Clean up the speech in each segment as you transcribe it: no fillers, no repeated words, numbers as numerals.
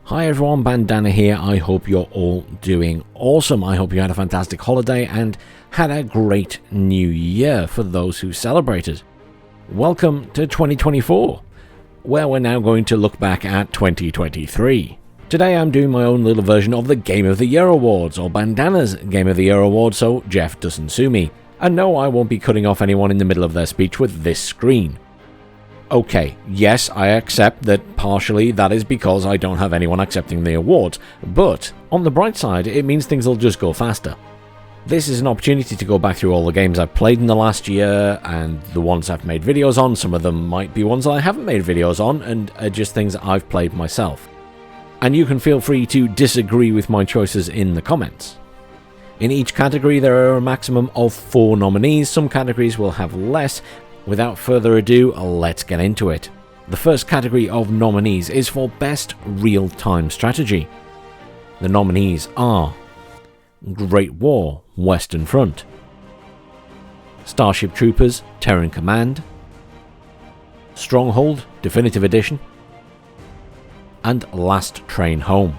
Hi everyone, Bandanner here. I hope you're all doing awesome. I hope you had a fantastic holiday and had a great new year for those who celebrated. Welcome to 2024, where we're now going to look back at 2023. Today I'm doing my own little version of the Game of the Year Awards, or Bandanner's Game of the Year Award, so Geoff doesn't sue me. And no, I won't be cutting off anyone in the middle of their speech with this screen. Okay, yes, I accept that partially that is because I don't have anyone accepting the awards, but on the bright side, it means things will just go faster. This is an opportunity to go back through all the games I've played in the last year, and the ones I've made videos on. Some of them might be ones I haven't made videos on, and are just things that I've played myself. And you can feel free to disagree with my choices in the comments. In each category there are a maximum of 4 nominees, some categories will have less. Without further ado, let's get into it. The first category of nominees is for Best Real-Time Strategy. The nominees are Great War: Western Front, Starship Troopers: Terran Command, Stronghold: Definitive Edition, and Last Train Home.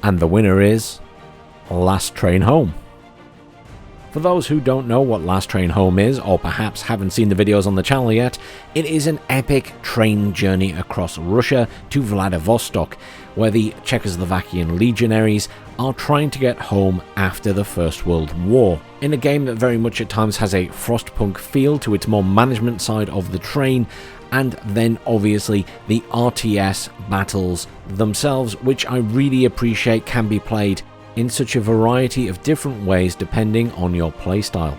And the winner is Last Train Home. For those who don't know what Last Train Home is, or perhaps haven't seen the videos on the channel yet, it is an epic train journey across Russia to Vladivostok, where the Czechoslovakian legionaries are trying to get home after the First World War, in a game that very much at times has a Frostpunk feel to its more management side of the train, and then obviously the RTS battles themselves, which I really appreciate can be played in such a variety of different ways depending on your playstyle.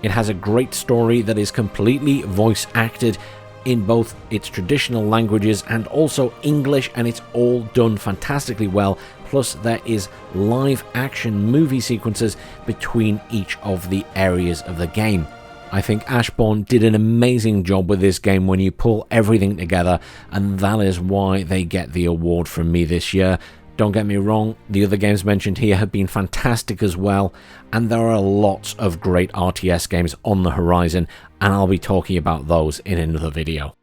It has a great story that is completely voice acted in both its traditional languages and also English, and it's all done fantastically well, plus there is live action movie sequences between each of the areas of the game. I think Ashbourne did an amazing job with this game when you pull everything together, and that is why they get the award from me this year. Don't get me wrong, the other games mentioned here have been fantastic as well, and there are lots of great RTS games on the horizon, and I'll be talking about those in another video.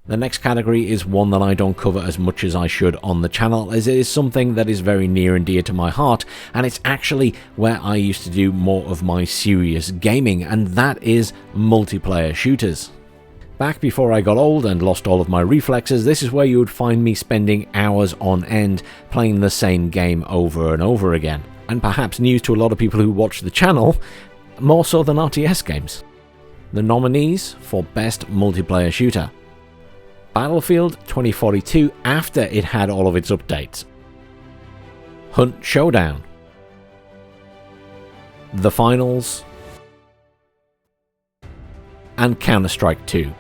The next category is one that I don't cover as much as I should on the channel, as it is something that is very near and dear to my heart, and it's actually where I used to do more of my serious gaming, and that is multiplayer shooters. Back before I got old and lost all of my reflexes, this is where you would find me spending hours on end playing the same game over and over again. And perhaps news to a lot of people who watch the channel, more so than RTS games. The nominees for Best Multiplayer Shooter: Battlefield 2042 after it had all of its updates, Hunt Showdown, The Finals, and Counter-Strike 2.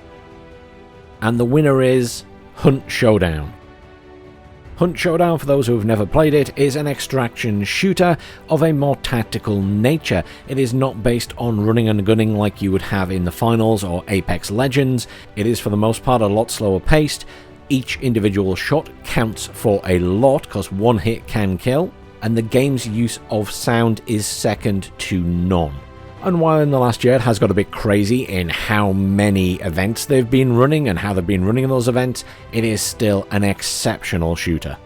And the winner is Hunt Showdown. Hunt Showdown, for those who have never played it, is an extraction shooter of a more tactical nature. It is not based on running and gunning like you would have in the Finals or Apex Legends. It is for the most part a lot slower paced. Each individual shot counts for a lot because one hit can kill, and the game's use of sound is second to none. And while in the last year it has got a bit crazy in how many events they've been running and how they've been running those events, it is still an exceptional shooter.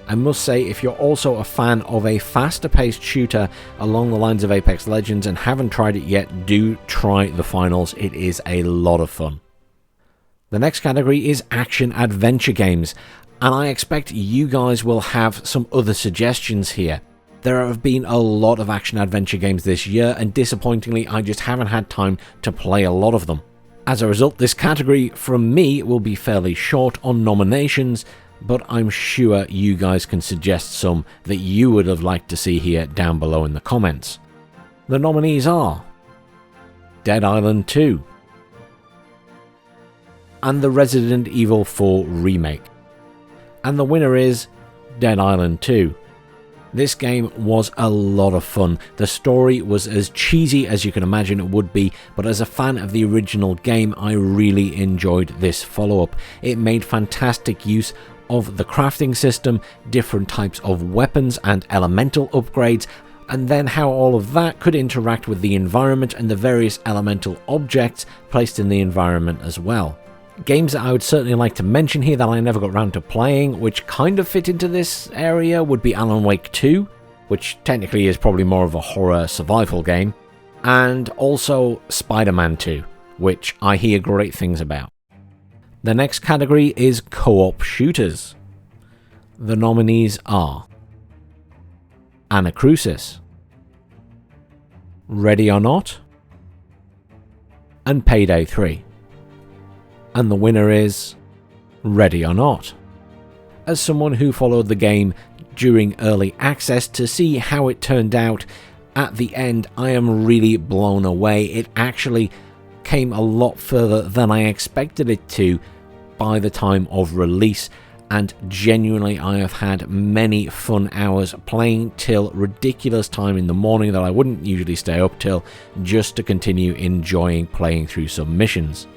I must say, if you're also a fan of a faster paced shooter along the lines of Apex Legends and haven't tried it yet, do try the Finals. It is a lot of fun. The next category is action adventure games, and I expect you guys will have some other suggestions here. There have been a lot of action-adventure games this year, and disappointingly I just haven't had time to play a lot of them. As a result, this category from me will be fairly short on nominations, but I'm sure you guys can suggest some that you would have liked to see here down below in the comments. The nominees are Dead Island 2 and the Resident Evil 4 remake. And the winner is Dead Island 2. This game was a lot of fun. The story was as cheesy as you can imagine it would be, but as a fan of the original game, I really enjoyed this follow-up. It made fantastic use of the crafting system, different types of weapons and elemental upgrades, and then how all of that could interact with the environment and the various elemental objects placed in the environment as well. Games that I would certainly like to mention here that I never got around to playing, which kind of fit into this area, would be Alan Wake 2, which technically is probably more of a horror survival game, and also Spider-Man 2, which I hear great things about. The next category is co-op shooters. The nominees are Anacrusis, Ready or Not, and Payday 3. And the winner is Ready or Not. As someone who followed the game during early access to see how it turned out, at the end I am really blown away. It actually came a lot further than I expected it to by the time of release, and genuinely I have had many fun hours playing till ridiculous time in the morning that I wouldn't usually stay up till, just to continue enjoying playing through some missions.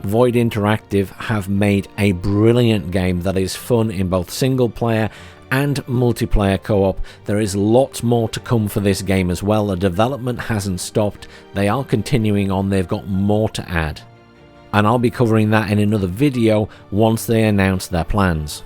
Void Interactive have made a brilliant game that is fun in both single player and multiplayer co-op. There is lots more to come for this game as well. The development hasn't stopped. They are continuing on. They've got more to add. And I'll be covering that in another video once they announce their plans.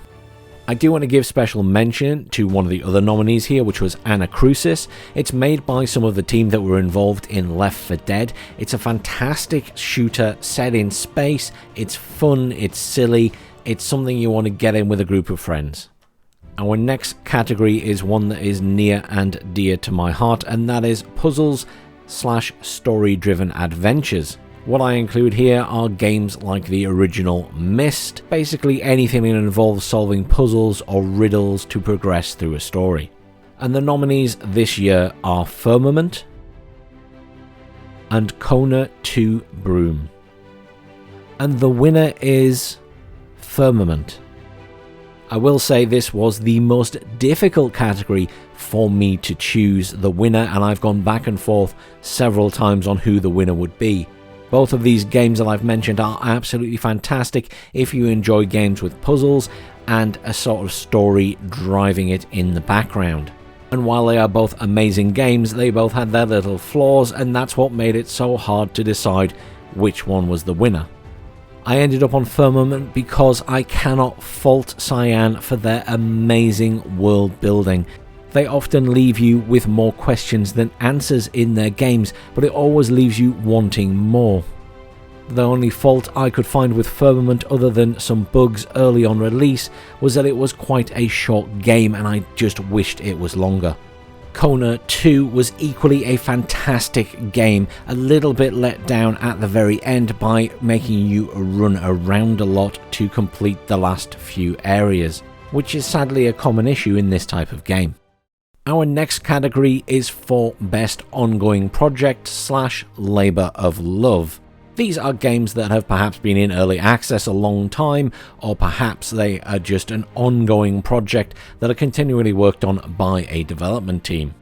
I do want to give special mention to one of the other nominees here, which was Anacrusis. It's made by some of the team that were involved in Left 4 Dead. It's a fantastic shooter set in space. It's fun, it's silly, it's something you want to get in with a group of friends. Our next category is one that is near and dear to my heart, and that is puzzles/story-driven adventures. What I include here are games like the original Myst, basically anything that involves solving puzzles or riddles to progress through a story. And the nominees this year are Firmament and Kona 2 Broom. And the winner is Firmament. I will say this was the most difficult category for me to choose the winner, and I've gone back and forth several times on who the winner would be. Both of these games that I've mentioned are absolutely fantastic if you enjoy games with puzzles and a sort of story driving it in the background. And while they are both amazing games, they both had their little flaws, and that's what made it so hard to decide which one was the winner. I ended up on Firmament because I cannot fault Cyan for their amazing world building. They often leave you with more questions than answers in their games, but it always leaves you wanting more. The only fault I could find with Firmament, other than some bugs early on release, was that it was quite a short game and I just wished it was longer. Kona 2 was equally a fantastic game, a little bit let down at the very end by making you run around a lot to complete the last few areas, which is sadly a common issue in this type of game. Our next category is for Best Ongoing Project/Labour of Love. These are games that have perhaps been in early access a long time, or perhaps they are just an ongoing project that are continually worked on by a development team.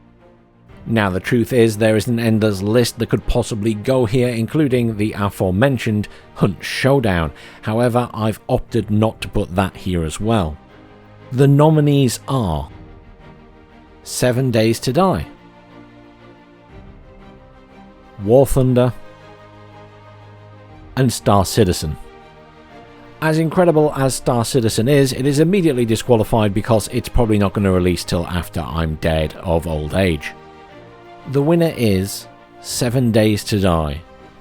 Now the truth is there is an endless list that could possibly go here, including the aforementioned Hunt Showdown. However, I've opted not to put that here as well. The nominees are 7 Days to Die, War Thunder, and Star Citizen. As incredible as Star Citizen is, it is immediately disqualified because it's probably not going to release till after I'm dead of old age. The winner is 7 Days to Die,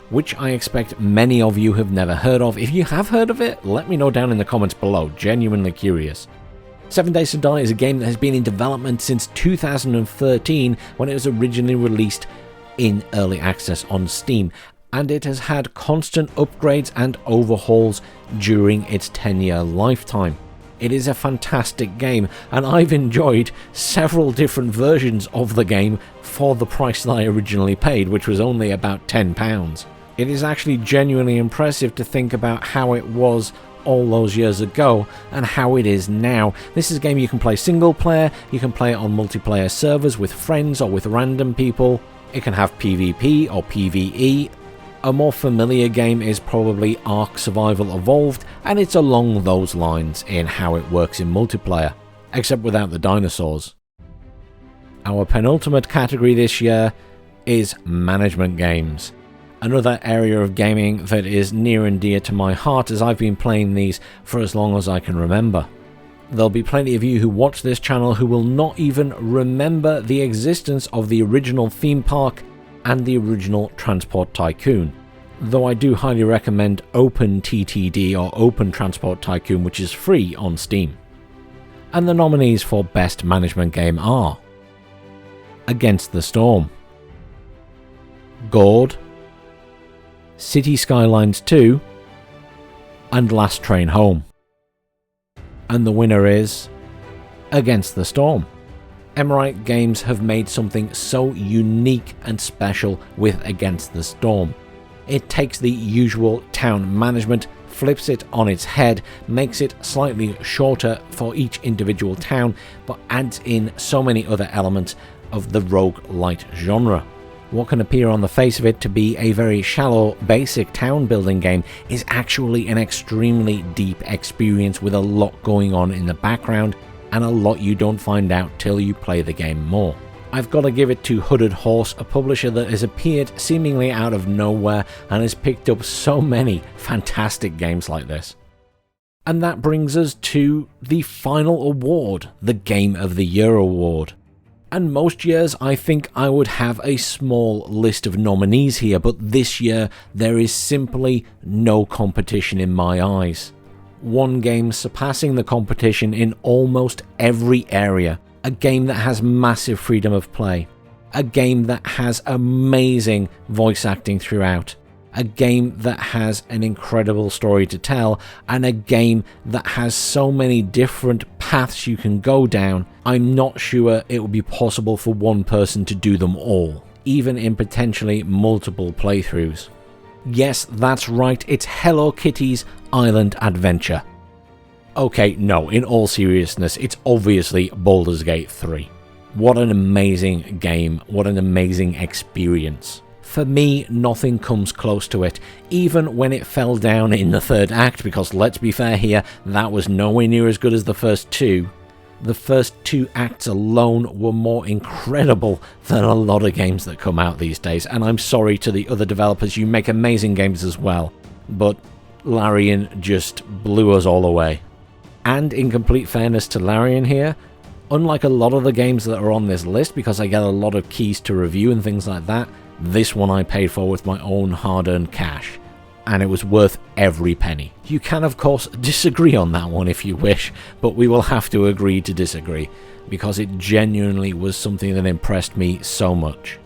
which I expect many of you have never heard of. If you have heard of it, let me know down in the comments below, genuinely curious. 7 Days to Die is a game that has been in development since 2013 when it was originally released in early access on Steam, and it has had constant upgrades and overhauls during its 10-year lifetime. It is a fantastic game, and I've enjoyed several different versions of the game for the price that I originally paid, which was only about £10. It is actually genuinely impressive to think about how it was all those years ago and how it is now. This is a game you can play single player, you can play it on multiplayer servers with friends or with random people. It can have PvP or PvE. A more familiar game is probably Ark Survival Evolved, and it's along those lines in how it works in multiplayer, except without the dinosaurs. Our penultimate category this year is management games. Another area of gaming that is near and dear to my heart, as I've been playing these for as long as I can remember. There'll be plenty of you who watch this channel who will not even remember the existence of the original theme park and the original Transport Tycoon, though I do highly recommend Open TTD or Open Transport Tycoon, which is free on Steam. And the nominees for Best Management Game are Against the Storm, Gourd, City Skylines 2, and Last Train Home. And the winner is Against the Storm. Emmerite Games have made something so unique and special with Against the Storm. It takes the usual town management, flips it on its head, makes it slightly shorter for each individual town, but adds in so many other elements of the roguelite genre. What can appear on the face of it to be a very shallow, basic town building game is actually an extremely deep experience with a lot going on in the background and a lot you don't find out till you play the game more. I've got to give it to Hooded Horse, a publisher that has appeared seemingly out of nowhere and has picked up so many fantastic games like this. And that brings us to the final award, the Game of the Year award. And most years I think I would have a small list of nominees here, but this year there is simply no competition in my eyes. One game surpassing the competition in almost every area, a game that has massive freedom of play, a game that has amazing voice acting throughout, a game that has an incredible story to tell, and a game that has so many different paths you can go down. I'm not sure it would be possible for one person to do them all, even in potentially multiple playthroughs. Yes, that's right, it's Hello Kitty's Island Adventure. Okay, no, in all seriousness, it's obviously Baldur's Gate 3. What an amazing game, what an amazing experience. For me, nothing comes close to it, even when it fell down in the third act, because let's be fair here, that was nowhere near as good as the first two. The first two acts alone were more incredible than a lot of games that come out these days, and I'm sorry to the other developers, you make amazing games as well, but Larian just blew us all away. And in complete fairness to Larian here, unlike a lot of the games that are on this list, because I get a lot of keys to review and things like that, this one I paid for with my own hard-earned cash, and it was worth every penny. You can of course disagree on that one if you wish, but we will have to agree to disagree, because it genuinely was something that impressed me so much.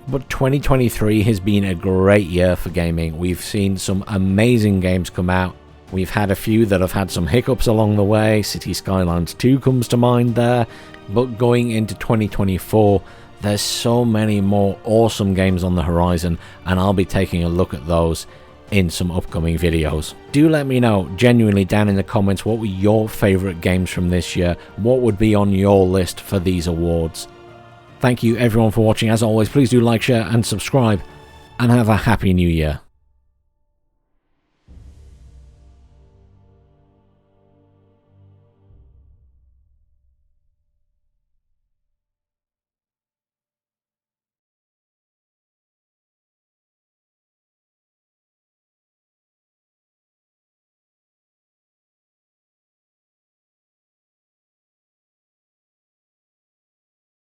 But 2023 has been a great year for gaming. We've seen some amazing games come out. We've had a few that have had some hiccups along the way. City Skylines 2 comes to mind there, but going into 2024, there's so many more awesome games on the horizon, and I'll be taking a look at those in some upcoming videos. Do let me know, genuinely, down in the comments, what were your favourite games from this year? What would be on your list for these awards? Thank you everyone for watching. As always, please do like, share and subscribe, and have a happy new year.